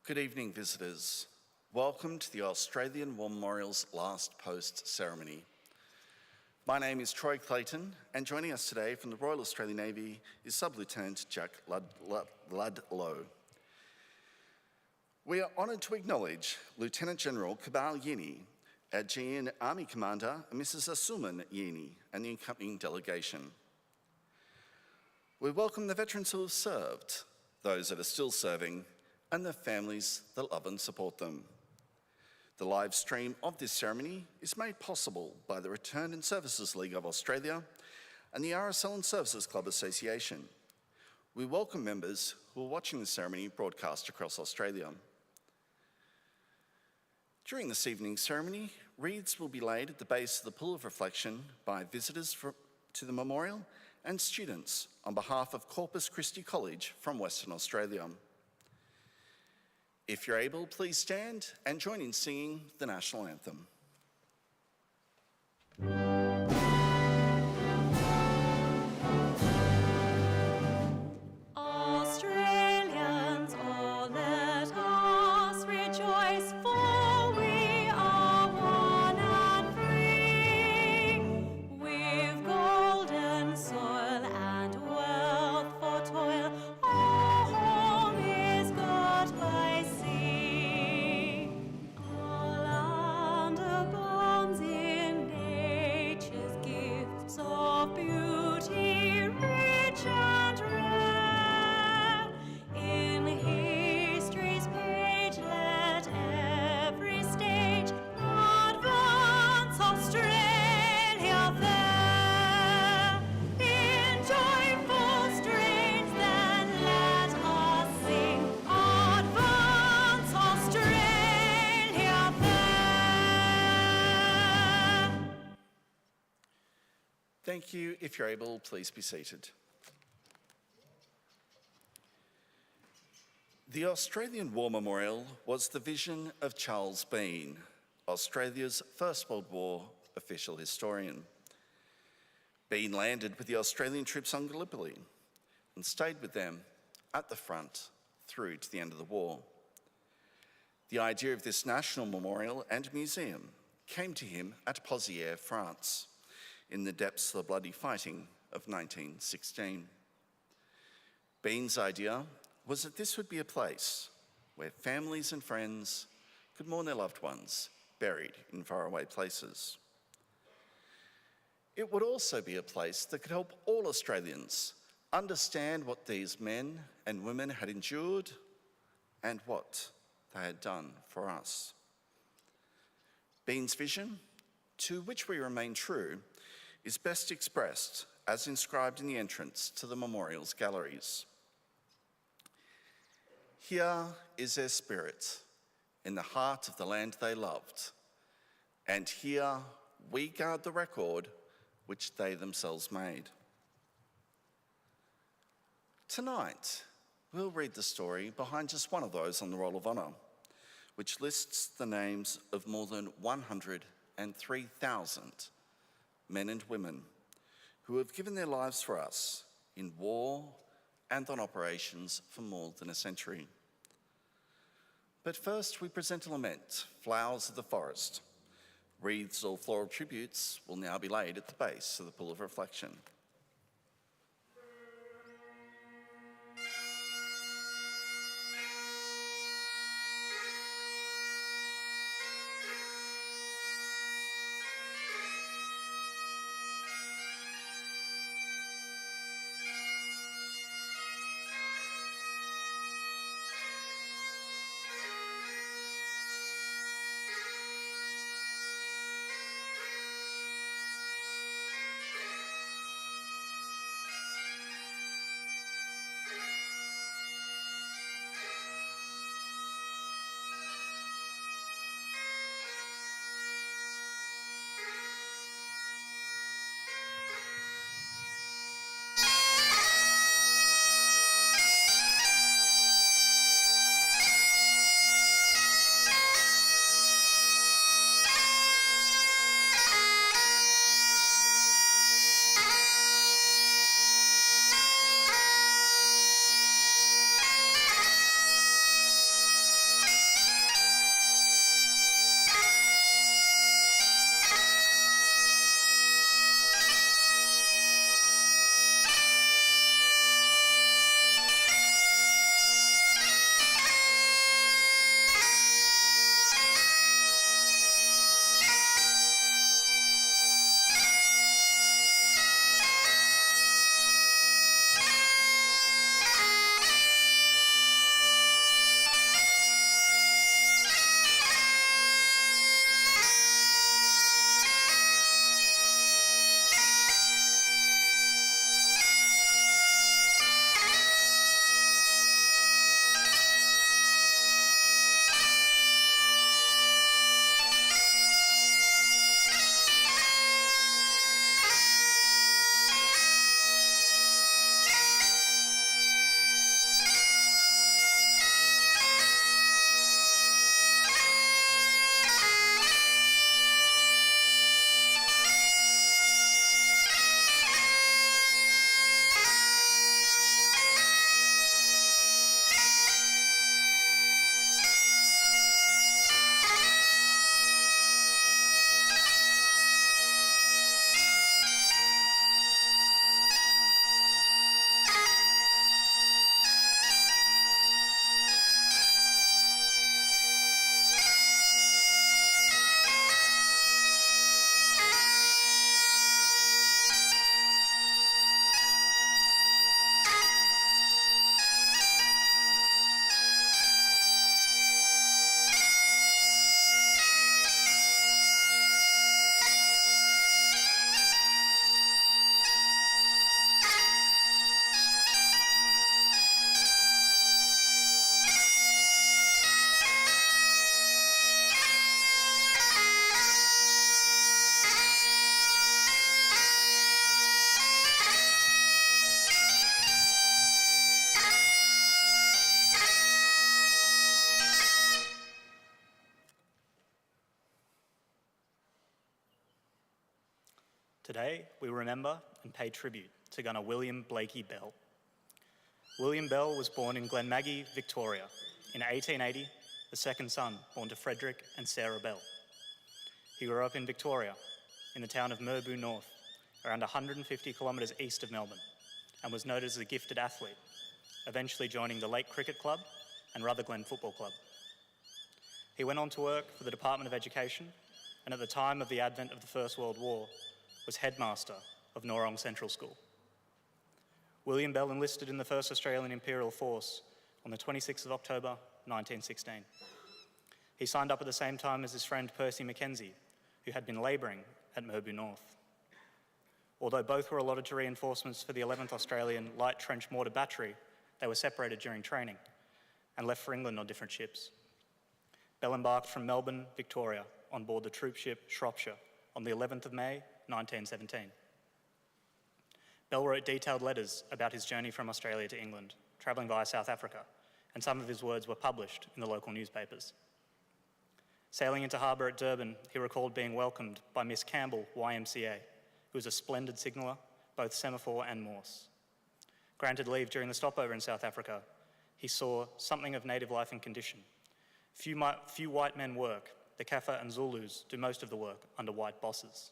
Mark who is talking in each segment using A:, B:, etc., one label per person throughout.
A: Good evening, visitors. Welcome to the Australian War Memorial's last post ceremony. My name is Troy Clayton, and joining us today from the Royal Australian Navy is Sub-Lieutenant Jack Ludlow. We are honoured to acknowledge Lieutenant General Kabal Yini, Aegean Army Commander, and Mrs. Asuman Yini, and the accompanying delegation. We welcome the veterans who have served, those that are still serving, and the families that love and support them. The live stream of this ceremony is made possible by the Return and Services League of Australia and the RSL and Services Club Association. We welcome members who are watching the ceremony broadcast across Australia. During this evening's ceremony, wreaths will be laid at the base of the Pool of Reflection by visitors to the memorial and students on behalf of Corpus Christi College from Western Australia. If you're able, please stand and join in singing the National Anthem.
B: Australians, oh, let us rejoice, for we are one and free. We've golden soil and wealth for toil. Our home is got by sea. Our land abounds in nature's gifts of beauty, rich and rare. In history's page, let every stage advance Australia fair. In joyful strains, then let us sing, advance Australia fair.
A: Thank you. If you're able, please be seated. The Australian War Memorial was the vision of Charles Bean, Australia's First World War official historian. Bean landed with the Australian troops on Gallipoli and stayed with them at the front through to the end of the war. The idea of this national memorial and museum came to him at Pozières, France, in the depths of the bloody fighting of 1916. Bean's idea was that this would be a place where families and friends could mourn their loved ones buried in faraway places. It would also be a place that could help all Australians understand what these men and women had endured and what they had done for us. Bean's vision, to which we remain true, is best expressed as inscribed in the entrance to the memorial's galleries. Here is their spirit in the heart of the land they loved, and here we guard the record which they themselves made. Tonight, we'll read the story behind just one of those on the Roll of Honour, which lists the names of more than 103,000 men and women who have given their lives for us in war and on operations for more than a century. But first, we present a lament, Flowers of the Forest. Wreaths or floral tributes will now be laid at the base of the Pool of Reflection.
C: Today, we remember and pay tribute to gunner William Blakey Bell. William Bell was born in Glenmaggie, Victoria, in 1880, the second son born to Frederick and Sarah Bell. He grew up in Victoria, in the town of Merbau North, around 150 kilometres east of Melbourne, and was noted as a gifted athlete, eventually joining the Lake Cricket Club and Rutherglen Football Club. He went on to work for the Department of Education, and at the time of the advent of the First World War, was headmaster of Norong Central School. William Bell enlisted in the 1st Australian Imperial Force on the 26th of October, 1916. He signed up at the same time as his friend Percy Mackenzie, who had been labouring at Merbau North. Although both were allotted to reinforcements for the 11th Australian Light Trench Mortar Battery, they were separated during training and left for England on different ships. Bell embarked from Melbourne, Victoria, on board the troop ship Shropshire on the 11th of May, 1917. Bell wrote detailed letters about his journey from Australia to England, travelling via South Africa, and some of his words were published in the local newspapers. Sailing into harbour at Durban, he recalled being welcomed by Miss Campbell, YMCA, who was a splendid signaller, both semaphore and Morse. Granted leave during the stopover in South Africa, he saw something of native life and condition. Few white men work. The Kaffir and Zulus do most of the work under white bosses.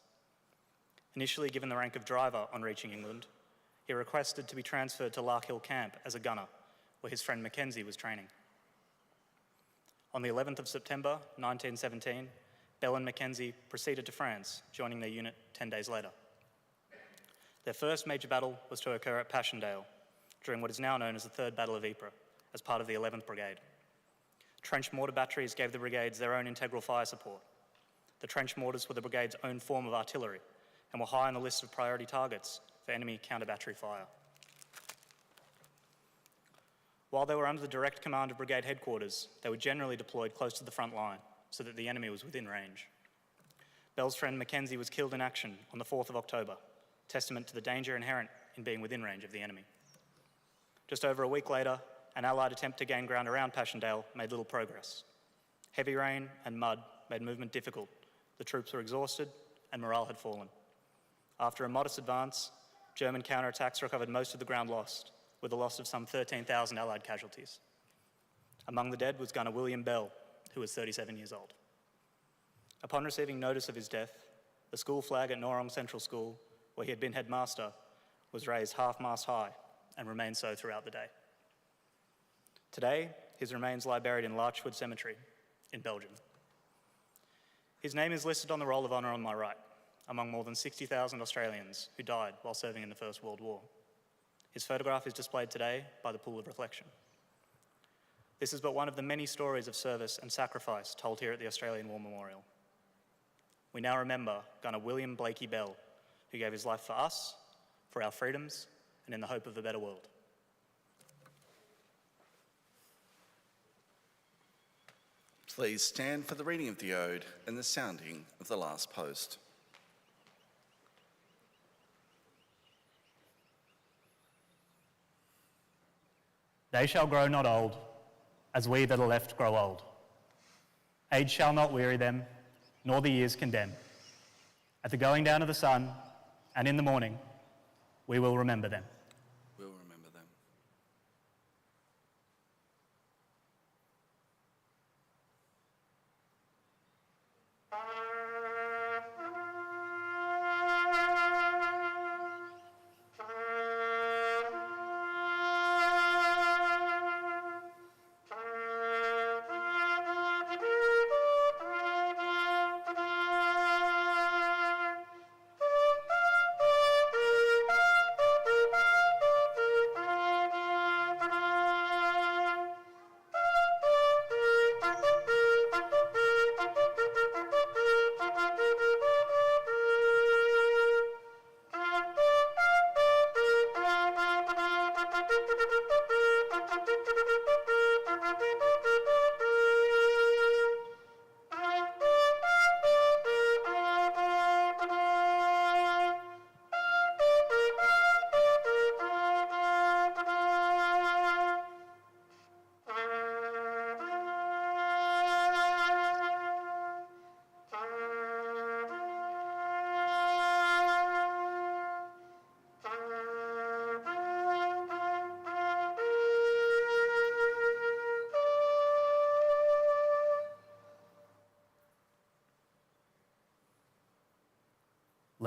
C: Initially given the rank of driver on reaching England, he requested to be transferred to Lark Hill Camp as a gunner, where his friend Mackenzie was training. On the 11th of September, 1917, Bell and Mackenzie proceeded to France, joining their unit 10 days later. Their first major battle was to occur at Passchendaele, during what is now known as the Third Battle of Ypres, as part of the 11th Brigade. Trench mortar batteries gave the brigades their own integral fire support. The trench mortars were the brigade's own form of artillery and were high on the list of priority targets for enemy counter-battery fire. While they were under the direct command of brigade headquarters, they were generally deployed close to the front line so that the enemy was within range. Bell's friend Mackenzie was killed in action on the 4th of October, testament to the danger inherent in being within range of the enemy. Just over a week later, an Allied attempt to gain ground around Passchendaele made little progress. Heavy rain and mud made movement difficult. The troops were exhausted and morale had fallen. After a modest advance, German counterattacks recovered most of the ground lost, with the loss of some 13,000 Allied casualties. Among the dead was gunner William Bell, who was 37 years old. Upon receiving notice of his death, the school flag at Norong Central School, where he had been headmaster, was raised half-mast high and remained so throughout the day. Today, his remains lie buried in Larchwood Cemetery in Belgium. His name is listed on the Roll of Honour on my right, among more than 60,000 Australians who died while serving in the First World War. His photograph is displayed today by the Pool of Reflection. This is but one of the many stories of service and sacrifice told here at the Australian War Memorial. We now remember gunner William Blakey Bell, who gave his life for us, for our freedoms, and in the hope of a better world.
A: Please stand for the reading of the Ode and the sounding of the last post.
C: They shall grow not old, as we that are left grow old. Age shall not weary them, nor the years condemn. At the going down of the sun, and in the morning, we will remember them.
A: We'll remember them.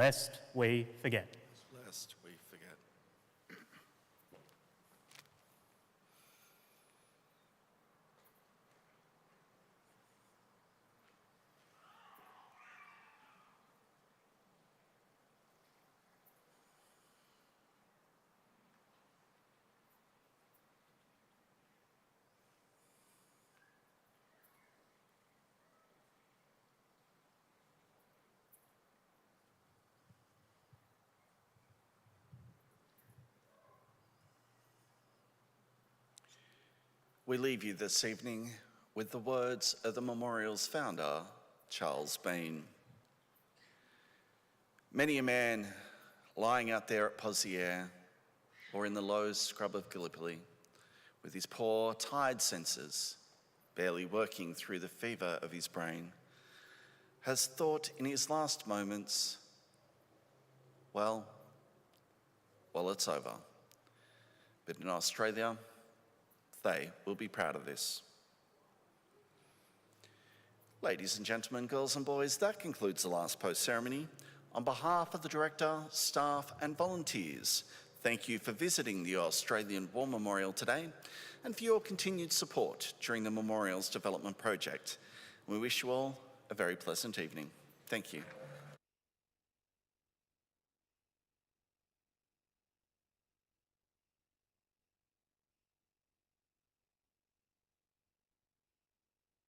C: lest we forget.
A: Lest we forget. We leave you this evening with the words of the memorial's founder, Charles Bean. Many a man lying out there at Pozières or in the low scrub of Gallipoli with his poor, tired senses barely working through the fever of his brain has thought in his last moments, well, it's over. But in Australia, they will be proud of this. Ladies and gentlemen, girls and boys, that concludes the last post ceremony. On behalf of the director, staff and volunteers, thank you for visiting the Australian War Memorial today and for your continued support during the memorial's development project. We wish you all a very pleasant evening. Thank you.